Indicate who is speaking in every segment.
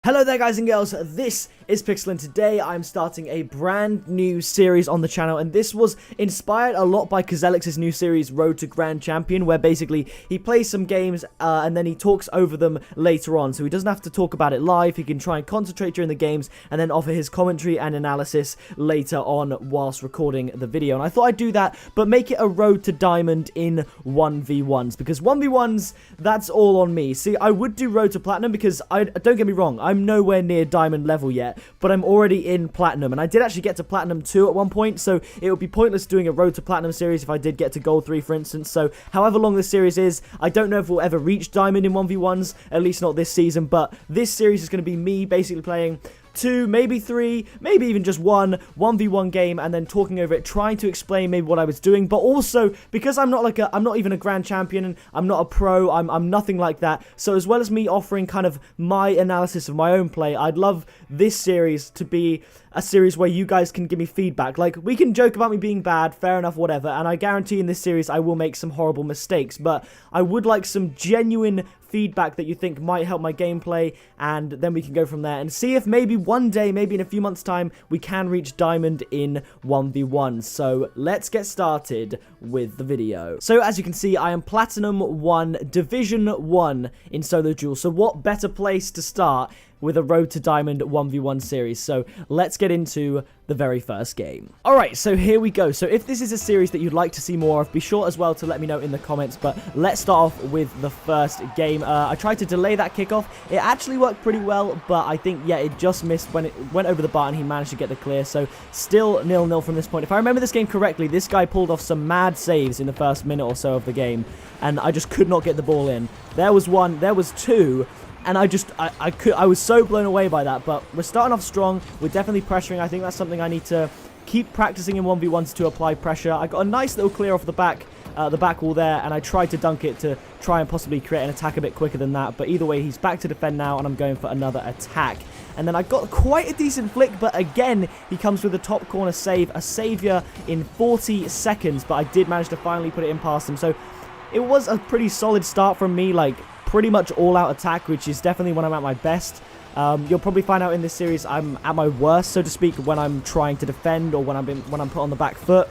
Speaker 1: Hello there guys and girls, this is Pixel and today I'm starting a brand new series on the channel, and this was inspired a lot by Kazalex's new series Road to Grand Champion, where basically he plays some games and then he talks over them later on, so he doesn't have to talk about it live. He can try and concentrate during the games and then offer his commentary and analysis later on whilst recording the video. And I thought I'd do that, but make it a Road to Diamond in 1v1s, because 1v1s, that's all on me. See, I would do Road to Platinum because, don't get me wrong, I'm nowhere near diamond level yet, but I'm already in platinum, and I did actually get to platinum 2 at one point, so it would be pointless doing a Road to Platinum series if I did get to gold 3, for instance. So however long this series is, I don't know if we'll ever reach diamond in 1v1s, at least not this season, but this series is going to be me basically playing 2, maybe 3, maybe even just 1v1 game, and then talking over it, trying to explain maybe what I was doing. But also, because I'm not even a grand champion, and I'm not a pro, I'm nothing like that. So as well as me offering kind of my analysis of my own play, I'd love this series to be a series where you guys can give me feedback. Like, we can joke about me being bad, fair enough, whatever, and I guarantee in this series I will make some horrible mistakes, but I would like some genuine feedback that you think might help my gameplay, and then we can go from there and see if maybe one day, maybe in a few months time, we can reach diamond in 1v1. So let's get started with the video. So as you can see, I am platinum 1 division 1 in solo duel, so what better place to start with a Road to Diamond 1v1 series. So let's get into the very first game. Alright, so here we go. So if this is a series that you'd like to see more of, be sure as well to let me know in the comments, but let's start off with the first game. I tried to delay that kickoff. It actually worked pretty well, but I think, yeah, it just missed when it went over the bar and he managed to get the clear. So still 0-0 from this point. If I remember this game correctly, this guy pulled off some mad saves in the first minute or so of the game, and I just could not get the ball in. There was one, there was two, and I was so blown away by that. But we're starting off strong. We're definitely pressuring. I think that's something I need to keep practicing in 1v1s to apply pressure. I got a nice little clear off the back wall there, and I tried to dunk it to try and possibly create an attack a bit quicker than that. But either way, he's back to defend now, and I'm going for another attack. And then I got quite a decent flick, but again, he comes with a top corner save, a savior in 40 seconds. But I did manage to finally put it in past him. So it was a pretty solid start from me, like pretty much all-out attack, which is definitely when I'm at my best. You'll probably find out in this series I'm at my worst, so to speak, when I'm trying to defend or when I'm put on the back foot.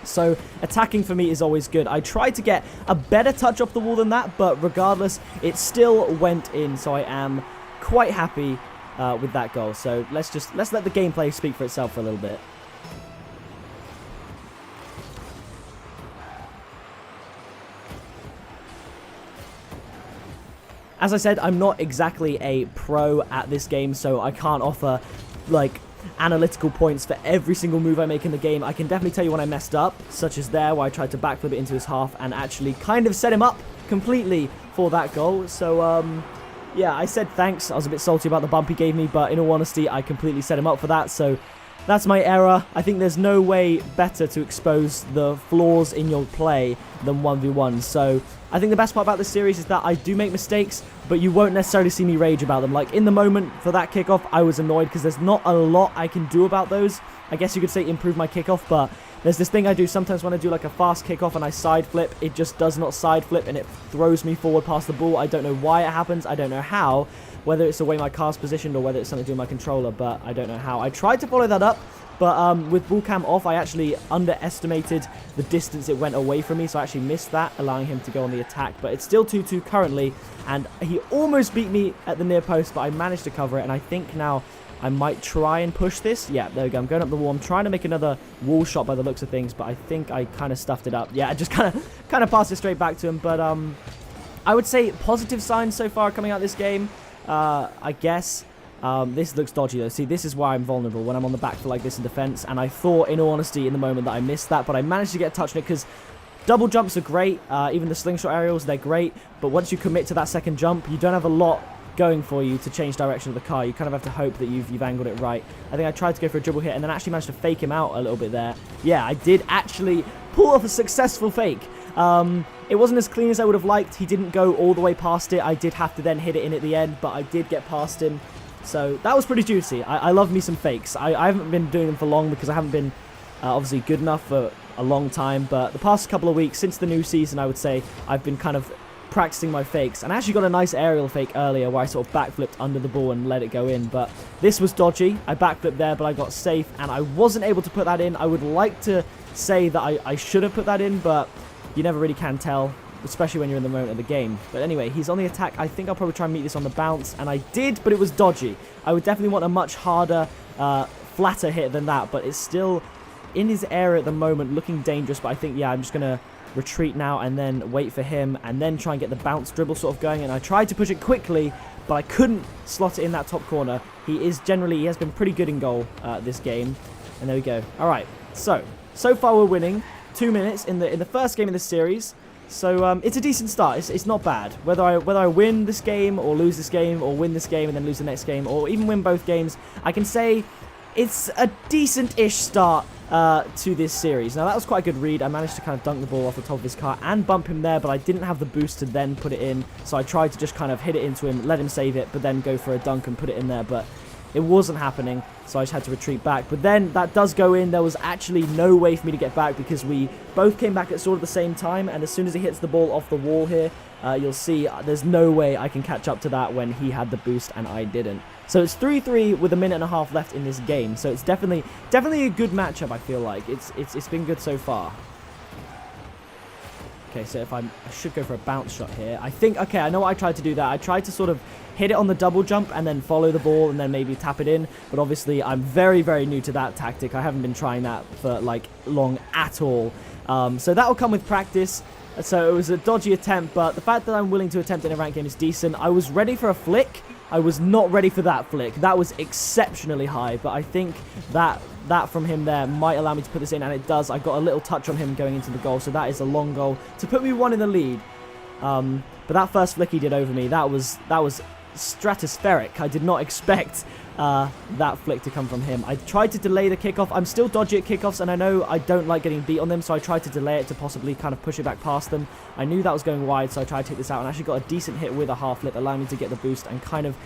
Speaker 1: So attacking for me is always good. I tried to get a better touch off the wall than that, but regardless, it still went in. So I am quite happy with that goal. So let's let the gameplay speak for itself for a little bit. As I said, I'm not exactly a pro at this game, so I can't offer, like, analytical points for every single move I make in the game. I can definitely tell you when I messed up, such as there, where I tried to backflip it into his half and actually kind of set him up completely for that goal. So, yeah, I said thanks. I was a bit salty about the bump he gave me, but in all honesty, I completely set him up for that, so that's my error. I think there's no way better to expose the flaws in your play than 1v1. So I think the best part about this series is that I do make mistakes, but you won't necessarily see me rage about them. Like in the moment for that kickoff, I was annoyed because there's not a lot I can do about those. I guess you could say improve my kickoff, but there's this thing I do sometimes when I do like a fast kickoff and I side flip, it just does not side flip and it throws me forward past the ball. I don't know why it happens. I don't know how. Whether it's the way my car's positioned or whether it's something to do with my controller, but I don't know how. I tried to follow that up, but with ball cam off, I actually underestimated the distance it went away from me, so I actually missed that, allowing him to go on the attack. But it's still 2-2 currently, and he almost beat me at the near post, but I managed to cover it, and I think now I might try and push this. Yeah, there we go. I'm going up the wall. I'm trying to make another wall shot by the looks of things, but I think I kind of stuffed it up. Yeah, I just kind of passed it straight back to him, but I would say positive signs so far coming out of this game. I guess this looks dodgy though. See, this is why I'm vulnerable when I'm on the back foot like this in defense, and I thought in all honesty in the moment that I missed that, but I managed to get a touch on it because double jumps are great. Even the slingshot aerials, they're great, but once you commit to that second jump, you don't have a lot going for you to change direction of the car. You kind of have to hope that you've angled it right. I think I tried to go for a dribble hit and then actually managed to fake him out a little bit there. Yeah, I did actually pull off a successful fake. It wasn't as clean as I would have liked. He didn't go all the way past it. I did have to then hit it in at the end, but I did get past him. So that was pretty juicy. I love me some fakes. I haven't been doing them for long because I haven't been obviously good enough for a long time. But the past couple of weeks, since the new season, I would say, I've been kind of practicing my fakes. And I actually got a nice aerial fake earlier where I sort of backflipped under the ball and let it go in. But this was dodgy. I backflipped there, but I got safe, and I wasn't able to put that in. I would like to say that I should have put that in, but you never really can tell, especially when you're in the moment of the game. But anyway, he's on the attack. I think I'll probably try and meet this on the bounce, and I did, but it was dodgy. I would definitely want a much harder, flatter hit than that, but it's still in his area at the moment, looking dangerous. But I think, yeah, I'm just going to retreat now and then wait for him and then try and get the bounce dribble sort of going. And I tried to push it quickly, but I couldn't slot it in that top corner. He has been pretty good in goal this game. And there we go. All right, so far we're winning. 2 minutes in the first game of this series. So it's a decent start. It's not bad. Whether I win this game or lose this game or win this game and then lose the next game or even win both games, I can say it's a decent-ish start to this series. Now, that was quite a good read. I managed to kind of dunk the ball off the top of his car and bump him there, but I didn't have the boost to then put it in. So I tried to just kind of hit it into him, let him save it, but then go for a dunk and put it in there. But it wasn't happening, so I just had to retreat back. But then that does go in. There was actually no way for me to get back because we both came back at sort of the same time. And as soon as he hits the ball off the wall here, you'll see there's no way I can catch up to that when he had the boost and I didn't. So it's 3-3 with a minute and a half left in this game. So it's definitely a good matchup, I feel like. It's been good so far. Okay, so I should go for a bounce shot here. I think, okay, I know what I tried to do there. I tried to sort of hit it on the double jump and then follow the ball and then maybe tap it in. But obviously, I'm very, very new to that tactic. I haven't been trying that for, like, long at all. So that will come with practice. So it was a dodgy attempt, but the fact that I'm willing to attempt in a ranked game is decent. I was ready for a flick. I was not ready for that flick. That was exceptionally high, but I think that from him there might allow me to put this in, and it does. I got a little touch on him going into the goal, so that is a long goal to put me 1 in the lead. But that first flick he did over me, that was stratospheric. I did not expect that flick to come from him. I tried to delay the kickoff. I'm still dodgy at kickoffs, and I know I don't like getting beat on them, so I tried to delay it to possibly kind of push it back past them. I knew that was going wide, so I tried to hit this out, and actually got a decent hit with a half flip, allowing me to get the boost and kind of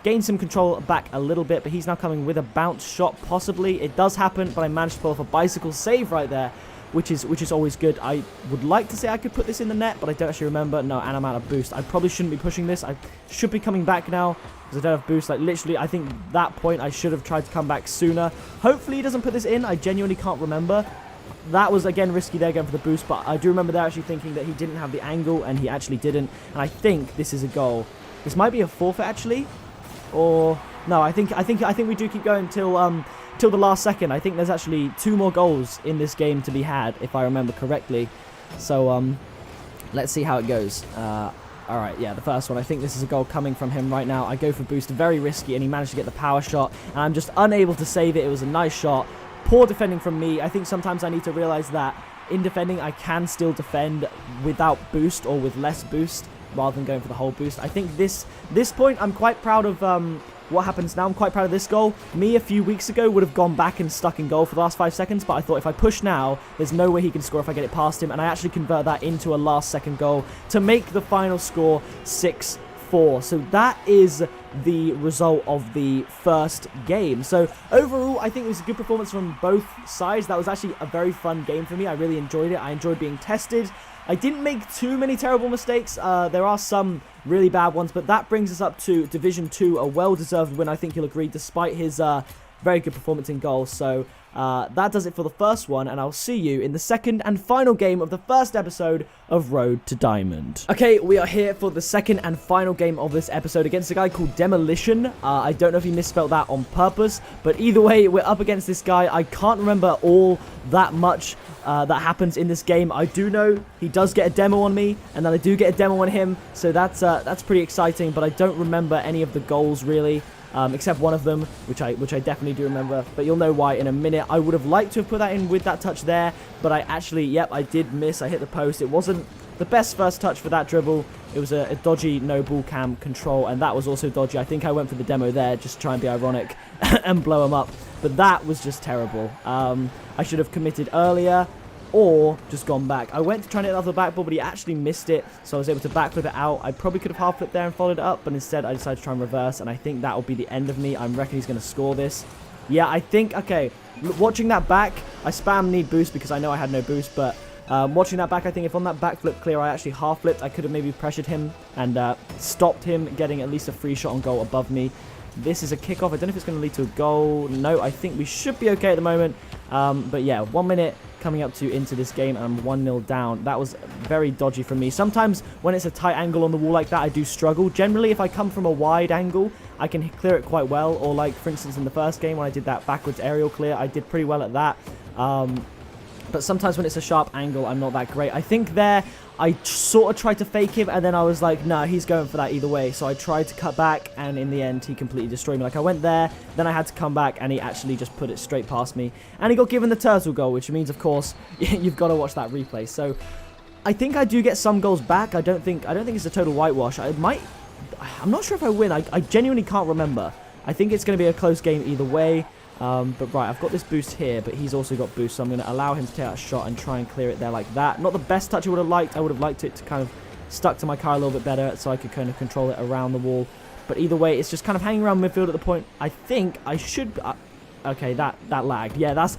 Speaker 1: gain some control back a little bit. But he's now coming with a bounce shot, possibly. It does happen, but I managed to pull off a bicycle save right there, which is always good. I would like to say I could put this in the net, but I don't actually remember. No, and I'm out of boost. I probably shouldn't be pushing this. I should be coming back now because I don't have boost. Like, literally, I think that point I should have tried to come back sooner. Hopefully he doesn't put this in. I genuinely can't remember. That was, again, risky there going for the boost, but I do remember there actually thinking that he didn't have the angle, and he actually didn't. And I think this is a goal. This might be a forfeit, actually. Or no, I think we do keep going till the last second. I think there's actually 2 more goals in this game to be had, if I remember correctly. So let's see how it goes. All right, yeah, the first one. I think this is a goal coming from him right now. I go for boost, very risky, and he managed to get the power shot, and I'm just unable to save it. It was a nice shot. Poor defending from me. I think sometimes I need to realize that in defending, I can still defend without boost or with less boost, rather than going for the whole boost. I think this point, I'm quite proud of what happens now. I'm quite proud of this goal. Me, a few weeks ago, would have gone back and stuck in goal for the last 5 seconds, but I thought if I push now, there's no way he can score if I get it past him, and I actually convert that into a last-second goal to make the final score 6-4. So that is the result of the first game. So overall, I think it was a good performance from both sides. That was actually a very fun game for me. I really enjoyed it. I enjoyed being tested. I didn't make too many terrible mistakes. There are some really bad ones, but that brings us up to Division 2, a well-deserved win, I think you'll agree, despite his very good performance in goal. So that does it for the first one, and I'll see you in the second and final game of the first episode of Road to Diamond. Okay, we are here for the second and final game of this episode against a guy called Demolition. I don't know if he misspelled that on purpose, but either way, we're up against this guy. I can't remember all that much that happens in this game. I do know he does get a demo on me, and then I do get a demo on him, so that's pretty exciting, but I don't remember any of the goals, really. Except one of them, which I definitely do remember, but you'll know why in a minute. I would have liked to have put that in with that touch there, but I actually, yep, I did miss. I hit the post. It wasn't the best first touch for that dribble. It was a dodgy no ball cam control, and that was also dodgy. I think I went for the demo there just to try and be ironic and blow him up, but that was just terrible. I should have committed earlier or just gone back. I went to try and hit the other backboard, but he actually missed it, so I was able to backflip it out. I probably could have half flipped there and followed it up, but instead I decided to try and reverse, and I think that will be the end of me. I reckon he's going to score this. Yeah, I think, okay, watching that back, I spam need boost because I know I had no boost, but Watching that back, I think if on that backflip clear I actually half flipped, I could have maybe pressured him and stopped him getting at least a free shot on goal above me. This is a kickoff. I don't know if it's going to lead to a goal. No, I think we should be okay at the moment. But yeah, 1 minute coming up to into this game, and I'm 1-0 down. That was very dodgy from me. Sometimes when it's a tight angle on the wall like that, I do struggle. Generally, if I come from a wide angle, I can clear it quite well. Or like, for instance, in the first game when I did that backwards aerial clear, I did pretty well at that. But sometimes when it's a sharp angle, I'm not that great. I think there, I sort of tried to fake him, and then I was like, nah, he's going for that either way. So I tried to cut back, and in the end, he completely destroyed me. Like, I went there, then I had to come back, and he actually just put it straight past me. And he got given the turtle goal, which means, of course, you've got to watch that replay. So I think I do get some goals back. I don't think it's a total whitewash. I'm not sure if I win. I genuinely can't remember. I think it's going to be a close game either way. But right, I've got this boost here, but he's also got boost, so I'm going to allow him to take out a shot and try and clear it there like that. Not the best touch I would have liked. I would have liked it to kind of stuck to my car a little bit better so I could kind of control it around the wall. But either way, it's just kind of hanging around midfield at the point. I think I should... okay, that lagged. Yeah, that's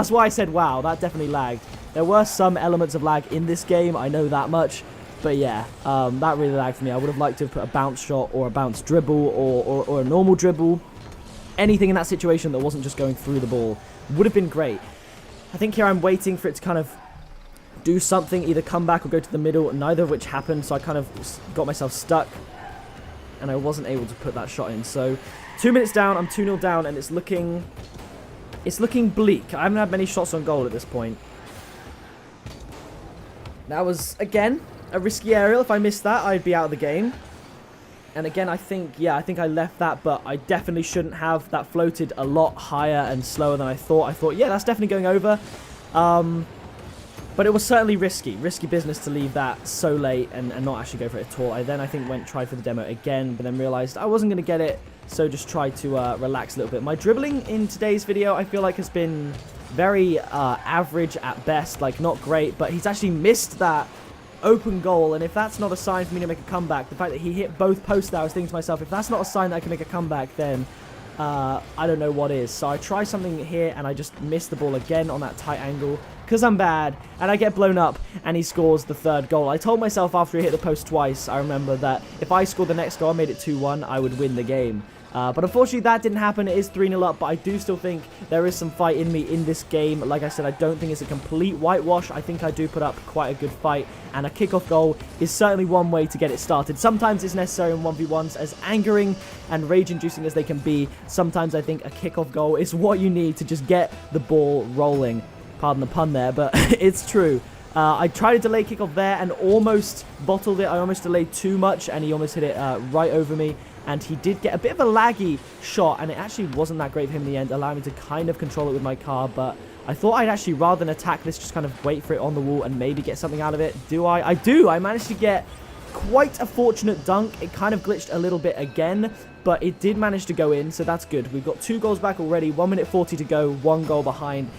Speaker 1: why I said wow, that definitely lagged. There were some elements of lag in this game, I know that much. But yeah, that really lagged for me. I would have liked to have put a bounce shot or a bounce dribble or a normal dribble. Anything in that situation that wasn't just going through the ball would have been great. I think here I'm waiting for it to kind of do something, either come back or go to the middle, neither of which happened, so I kind of got myself stuck, and I wasn't able to put that shot in. So 2 minutes down, I'm 2-0 down, and it's looking bleak. I haven't had many shots on goal at this point. That was, again, a risky aerial. If I missed that, I'd be out of the game. And again, I think I left that, but I definitely shouldn't have. That floated a lot higher and slower than I thought. I thought, yeah, that's definitely going over. But it was certainly risky business to leave that so late and not actually go for it at all. I think tried for the demo again, but then realized I wasn't going to get it, so just tried to relax a little bit. My dribbling in today's video, I feel like, has been very average at best, like not great, but he's actually missed that open goal, and if that's not a sign for me to make a comeback, the fact that he hit both posts there, I was thinking to myself, if that's not a sign that I can make a comeback, then I don't know what is. So I try something here, and I just miss the ball again on that tight angle, because I'm bad, and I get blown up, and he scores the third goal. I told myself after he hit the post twice, I remember, that if I scored the next goal, I made it 2-1, I would win the game. But unfortunately that didn't happen. It is 3-0 up, but I do still think there is some fight in me in this game. Like I said, I don't think it's a complete whitewash. I think I do put up quite a good fight, and a kickoff goal is certainly one way to get it started. Sometimes it's necessary in 1v1s, as angering and rage-inducing as they can be. Sometimes I think a kickoff goal is what you need to just get the ball rolling. Pardon the pun there, but it's true. I tried to delay kickoff there and almost bottled it. I almost delayed too much, and he almost hit it right over me. And he did get a bit of a laggy shot, and it actually wasn't that great for him in the end, allowing me to kind of control it with my car. But I thought I'd actually, rather than attack this, just kind of wait for it on the wall and maybe get something out of it. Do I? I do. I managed to get quite a fortunate dunk. It kind of glitched a little bit again, but it did manage to go in, so that's good. We've got 2 goals back already, 1 minute 40 to go, 1 goal behind.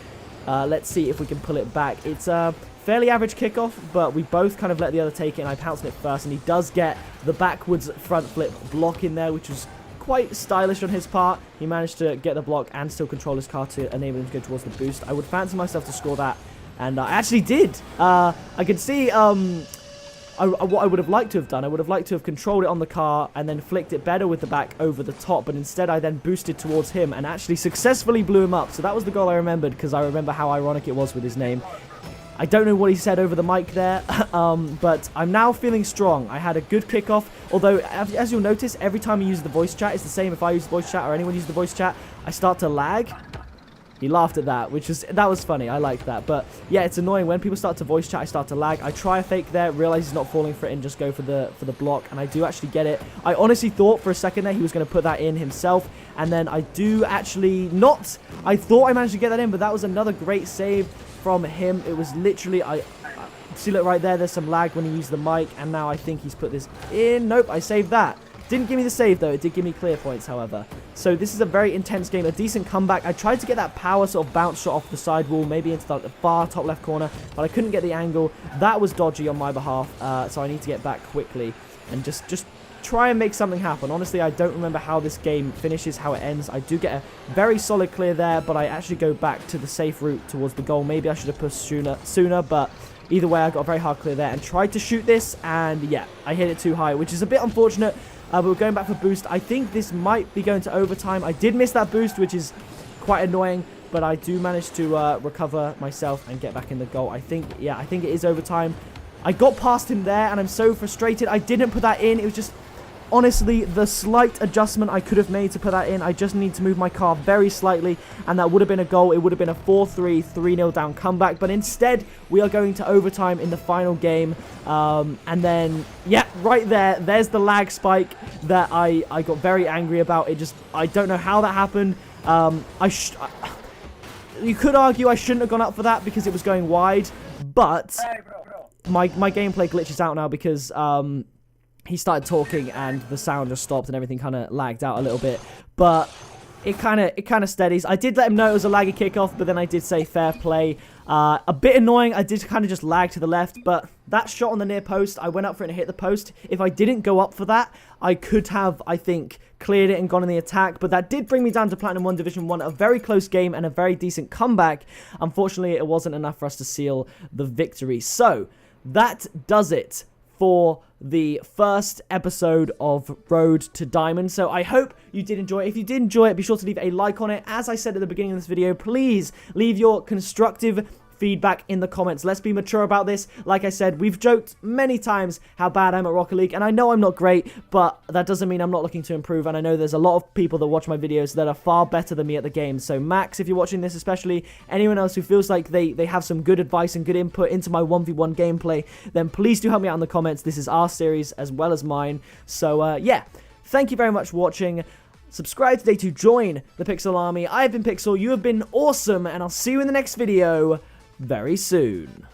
Speaker 1: Let's see if we can pull it back. It's a fairly average kickoff, but we both kind of let the other take it, and I pounced it first, and he does get the backwards front flip block in there, which was quite stylish on his part. He managed to get the block and still control his car to enable him to go towards the boost. I would fancy myself to score that, and I actually did. I could see what I would have liked to have done. I would have liked to have controlled it on the car and then flicked it better with the back over the top, but instead I then boosted towards him and actually successfully blew him up. So that was the goal I remembered, because I remember how ironic it was with his name. I don't know what he said over the mic there, but I'm now feeling strong. I had a good kickoff, although, as you'll notice, every time you use the voice chat, it's the same if I use the voice chat or anyone uses the voice chat, I start to lag. He laughed at that, that was funny. I liked that. But yeah, it's annoying. When people start to voice chat, I start to lag. I try a fake there, realize he's not falling for it, and just go for the block, and I do actually get it. I honestly thought for a second there he was going to put that in himself, and then I do actually not. I thought I managed to get that in, but that was another great save from him. It was literally, I see, look right there, there's some lag when he used the mic, and now I think he's put this in. Nope, I saved that. Didn't give me the save though, it did give me clear points, however. So this is a very intense game, a decent comeback. I tried to get that power sort of bounce shot off the side wall, maybe into the far top left corner, but I couldn't get the angle. That was dodgy on my behalf, so I need to get back quickly and just try and make something happen. Honestly, I don't remember how this game finishes, how it ends. I do get a very solid clear there, but I actually go back to the safe route towards the goal. Maybe I should have pushed sooner, but either way, I got a very hard clear there and tried to shoot this, and yeah, I hit it too high, which is a bit unfortunate. But we're going back for boost. I think this might be going to overtime. I did miss that boost, which is quite annoying, but I do manage to recover myself and get back in the goal. I think it is overtime. I got past him there, and I'm so frustrated. I didn't put that in. It was just, honestly, the slight adjustment I could have made to put that in. I just need to move my car very slightly, and that would have been a goal. It would have been a 4-3, 3-0 down comeback. But instead, we are going to overtime in the final game. And then, yeah, right there's the lag spike that I got very angry about. I don't know how that happened. You could argue I shouldn't have gone up for that because it was going wide, but my gameplay glitches out now because he started talking and the sound just stopped and everything kind of lagged out a little bit. But it kind of steadies. I did let him know it was a laggy kickoff, but then I did say fair play. A bit annoying. I did kind of just lag to the left, but that shot on the near post, I went up for it and hit the post. If I didn't go up for that, I could have, I think, cleared it and gone in the attack, but that did bring me down to Platinum 1 Division 1, a very close game and a very decent comeback. Unfortunately, it wasn't enough for us to seal the victory. So, that does it for the first episode of Road to Diamond. So I hope you did enjoy it. If you did enjoy it, be sure to leave a like on it. As I said at the beginning of this video, please leave your constructive feedback in the comments. Let's be mature about this. Like I said, we've joked many times how bad I'm at Rocket League, and I know I'm not great, but that doesn't mean I'm not looking to improve, and I know there's a lot of people that watch my videos that are far better than me at the game. So Max, if you're watching this especially, anyone else who feels like they have some good advice and good input into my 1v1 gameplay, then please do help me out in the comments. This is our series as well as mine. So yeah, thank you very much for watching. Subscribe today to join the Pixel Army. I have been Pixel, you have been awesome, and I'll see you in the next video very soon.